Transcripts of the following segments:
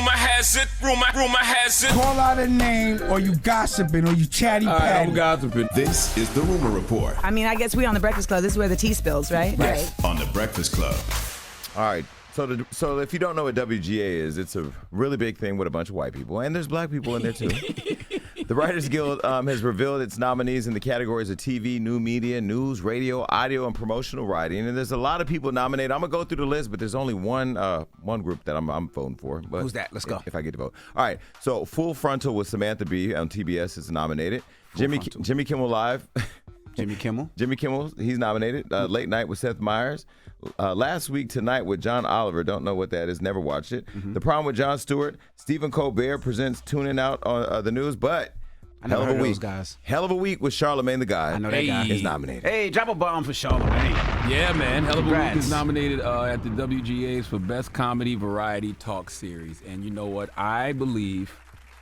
has it. Call out a name, or you gossiping, or you chatty patty. I'm gossiping. This is the Rumor Report. I mean, I guess we on the Breakfast Club. This is where the tea spills, right? Right. On the Breakfast Club. All right. So if you don't know what WGA is, it's a really big thing with a bunch of white people, and there's black people in there too. The Writers Guild has revealed its nominees in the categories of TV, new media, news, radio, audio, and promotional writing. And there's a lot of people nominated. I'm gonna go through the list, but there's only one group that I'm voting for. But who's that? Let's go. If I get to vote. All right. So Full Frontal with Samantha Bee on TBS is nominated. Jimmy Kimmel Live. Jimmy Kimmel, he's nominated. Late Night with Seth Meyers. Last Week Tonight with John Oliver. Don't know what that is. Never watched it. The Problem with Jon Stewart. Stephen Colbert presents Tuning Out on the news. But hell of a week. Hell of a week with Charlamagne the Guy. I know that guy is nominated. Hey, drop a bomb for Charlamagne. Yeah, man. Hell of a week is nominated at the WGAs for Best Comedy Variety Talk Series. And you know what? I believe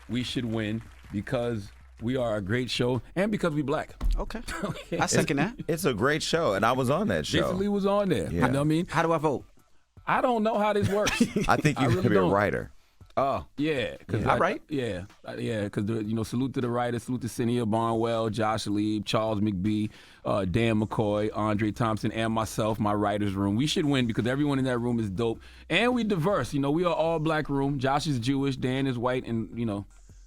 we should win because we are a great show, and because we black. Okay. I second that. It's a great show, and I was on that show. Jason Lee was on there. Yeah. You know what I mean? How do I vote? I don't know how this works. I think you really could be a don't. writer. Oh. Yeah. I write? Yeah. Because, salute to the writers, salute to Cynthia Barnwell, Josh Lieb, Charles McBee, Dan McCoy, Andre Thompson, and myself, my writer's room. We should win because everyone in that room is dope, and we diverse. We are all black room. Josh is Jewish, Dan is white, and,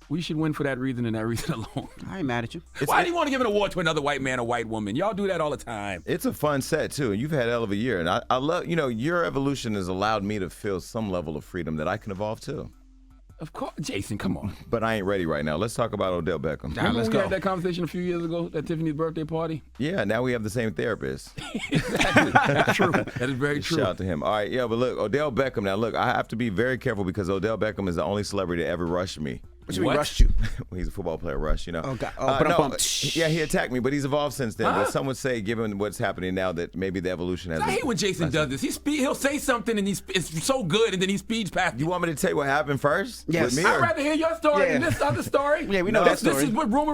we should win for that reason and that reason alone. I ain't mad at you. Why do you want to give an award to another white man or white woman? Y'all do that all the time. It's a fun set, too, and you've had a hell of a year. And I love, your evolution has allowed me to feel some level of freedom that I can evolve, too. Of course. Jason, come on. But I ain't ready right now. Let's talk about Odell Beckham. Remember we had that conversation a few years ago at Tiffany's birthday party? Yeah, now we have the same therapist. Exactly. That's true. That is very true. Shout out to him. All right, yeah, but look, Odell Beckham. Now, look, I have to be very careful because Odell Beckham is the only celebrity to ever rush me. What you mean rushed you? Well, he's a football player, rush, Oh, God. Yeah, he attacked me, but he's evolved since then. But some would say, given what's happening now, that maybe the evolution has. I hate when Jason does this. He'll say something and it's so good, and then he speeds past. You want me to tell you what happened first? Yes. With me, I'd rather hear your story than this other story. Yeah, we know that story. This is what rumor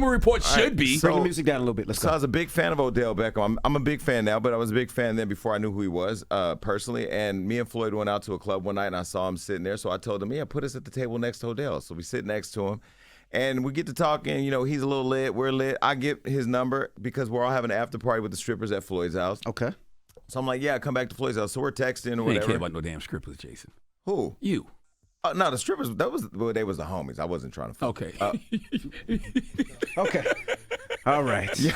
reports should be. Bring the music down a little bit. Let's go. So I was a big fan of Odell Beckham. I'm a big fan now, but I was a big fan then before I knew who he was personally. And me and Floyd went out to a club one night, and I saw him sitting there. So I told him, yeah, put us at the table next to Odell. So we sit next to him. And we get to talking, he's a little lit, we're lit. I get his number because we're all having an after party with the strippers at Floyd's house. Okay. So I'm like, yeah, come back to Floyd's house. So we're texting or You whatever. ain't care about no damn strippers, Jason. Who? You. No, the strippers, they was the homies. I wasn't trying to fuck. Okay. Okay. All right. Yo,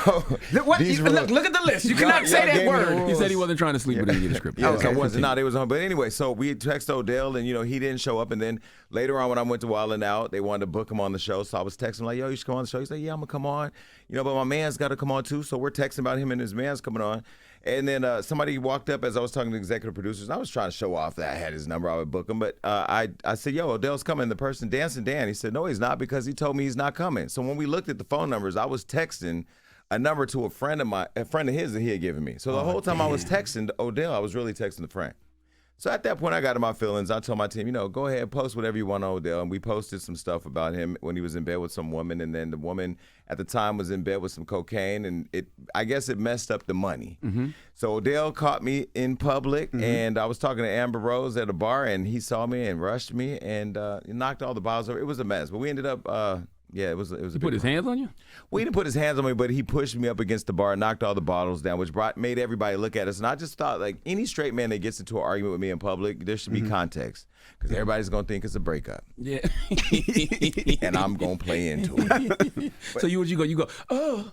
look at the list. You cannot say that word. He said he wasn't trying to sleep with any of the strippers. Yeah, I wasn't. No, they was on. But anyway, so we texted Odell, and he didn't show up. And then later on, when I went to Wild 'N Out, they wanted to book him on the show. So I was texting like, "Yo, you should come on the show." He said, "Yeah, I'm gonna come on." But my man's got to come on too. So we're texting about him and his man's coming on. And then somebody walked up as I was talking to executive producers. And I was trying to show off that I had his number. I would book him. But I said, "Yo, Odell's coming." The person dancing Dan. He said, "No, he's not," because he told me he's not coming. So when we looked at the phone numbers, I was texting a number to a friend of his that he had given me. So the whole time I was texting Odell, I was really texting the friend. So at that point, I got in my feelings. I told my team, go ahead, post whatever you want on Odell. And we posted some stuff about him when he was in bed with some woman. And then the woman at the time was in bed with some cocaine. And I guess it messed up the money. Mm-hmm. So Odell caught me in public. Mm-hmm. And I was talking to Amber Rose at a bar. And he saw me and rushed me and knocked all the bottles over. It was a mess. But we ended up... Yeah, it was. He put his hands on you? Well, he didn't put his hands on me, but he pushed me up against the bar, knocked all the bottles down, which made everybody look at us. And I just thought, like, any straight man that gets into an argument with me in public, there should be context. Because everybody's going to think it's a breakup. Yeah. And I'm going to play into it. So you go, oh.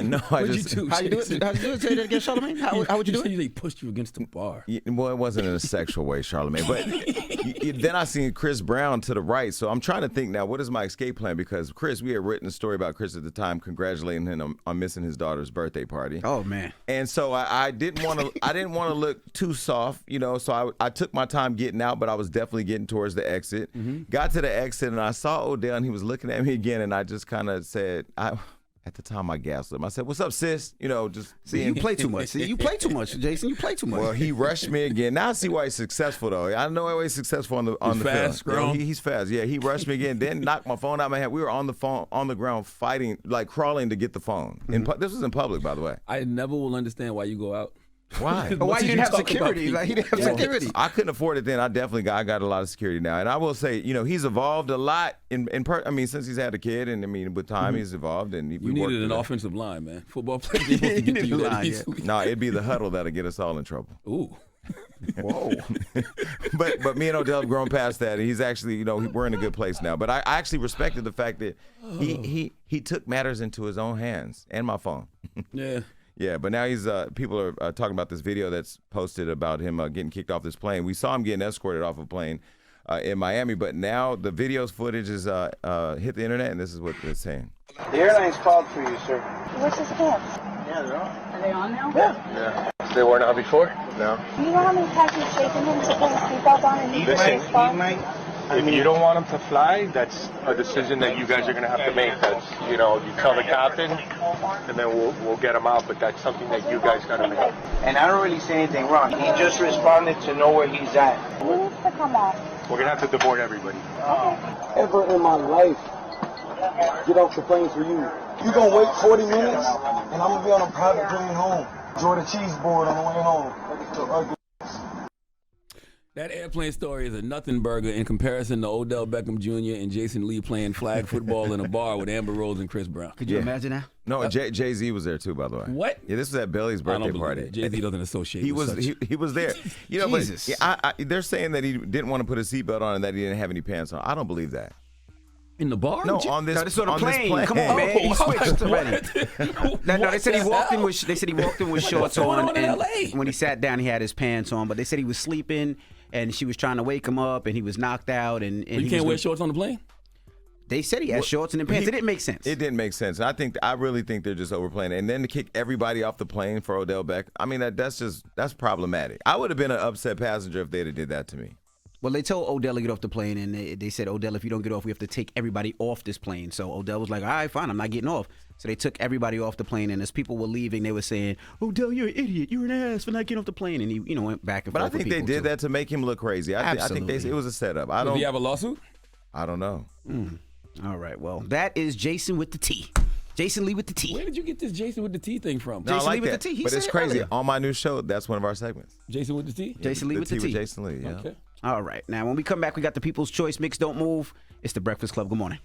No, How you do it? How you do it? Say that again, Charlamagne. How would you do it? They pushed you against the bar. Yeah, well, it wasn't in a sexual way, Charlamagne. But then I seen Chris Brown to the right. So I'm trying to think now, what is my escape plan? Because Chris, we had written a story about Chris at the time, congratulating him on missing his daughter's birthday party. Oh man! And so I didn't want to look too soft, So I took my time getting out, but I was definitely getting towards the exit. Mm-hmm. Got to the exit, and I saw Odell, and he was looking at me again, and I just kind of said, At the time, I gassed him. I said, "What's up, sis?" Just seeing. You play too much. You play too much, Jason. You play too much. Well, he rushed me again. Now I see why he's successful, though. I know why he's successful on the fast, field. He's fast. Yeah, he rushed me again. Then knocked my phone out of my hand. We were on the ground, fighting, like crawling to get the phone. Mm-hmm. This was in public, by the way. I never will understand why you go out Why? But why Much you as didn't have talk about security? people. Like, he didn't have security. I couldn't afford it then. I got a lot of security now, and I will say, he's evolved a lot since he's had a kid, and with time he's evolved, and You needed an offensive line, man. Football players ain't supposed to get to you that easily. No, it'd be the huddle that'll get us all in trouble. Ooh. Whoa. But me and Odell have grown past that, and he's actually, we're in a good place now. But I actually respected the fact that he took matters into his own hands and my phone. Yeah. Yeah, but now people are talking about this video that's posted about him getting kicked off this plane. We saw him getting escorted off a plane in Miami, but now the video's footage is hit the internet, and this is what it's saying. The airline's called for you, sir. Where's his pants? Yeah, they're on. Are they on now? Yeah. They weren't on before? No. Do you know how many times you've shaken him to put his seatbelt on and he didn't respond? If you don't want him to fly, that's a decision that you guys are going to have to make. That's, you tell the captain, and then we'll get him out. But that's something that you guys got to make. And I don't really say anything wrong. He just responded to know where he's at. He needs to come off. We're going to have to deport everybody. Ever in my life get off the plane for you. You gonna wait 40 minutes, and I'm gonna be on a private plane home. Enjoy the cheese board on the way home. That airplane story is a nothing burger in comparison to Odell Beckham Jr. and Jason Lee playing flag football in a bar with Amber Rose and Chris Brown. Could you imagine that? No, Jay-Z was there too, by the way. What? Yeah, this was at Billy's birthday party. Jay-Z doesn't associate He with was such. he was there. Jesus. But they're saying that he didn't want to put a seatbelt on and that he didn't have any pants on. I don't believe that. In the bar? No, on this No, this is on the on this plane. Come on, man. He switched already. No, they said he walked in with. They said he walked in with shorts going on, on in and LA? when he sat down, he had his pants on. But they said he was sleeping, and she was trying to wake him up, and he was knocked out. And You he can't was wear shorts on the plane? They said he had shorts and pants. It didn't make sense. It didn't make sense. I really think they're just overplaying it. And then to kick everybody off the plane for Odell Beckham, I mean, that's problematic. I would have been an upset passenger if they'd have did that to me. Well, they told Odell to get off the plane, and they said, Odell, if you don't get off, we have to take everybody off this plane. So Odell was like, all right, fine, I'm not getting off. So they took everybody off the plane, and as people were leaving, they were saying, Odell, you're an idiot. You're an ass for not getting off the plane. And he, went back and forth. But I think they did that to make him look crazy. I think it was a setup. Does he have a lawsuit? I don't know. All right, well, that is Jason with the T. Jason Lee with the T. Where did you get this Jason with the T thing from? No, I Jason like Lee with that. the T. He But said it's it crazy. earlier. On my new show, that's one of our segments. Jason with the T? Jason Lee with the T. with Jason Lee, yeah. Okay. All right, now when we come back, we got the People's Choice Mix. Don't move. It's the Breakfast Club. Good morning.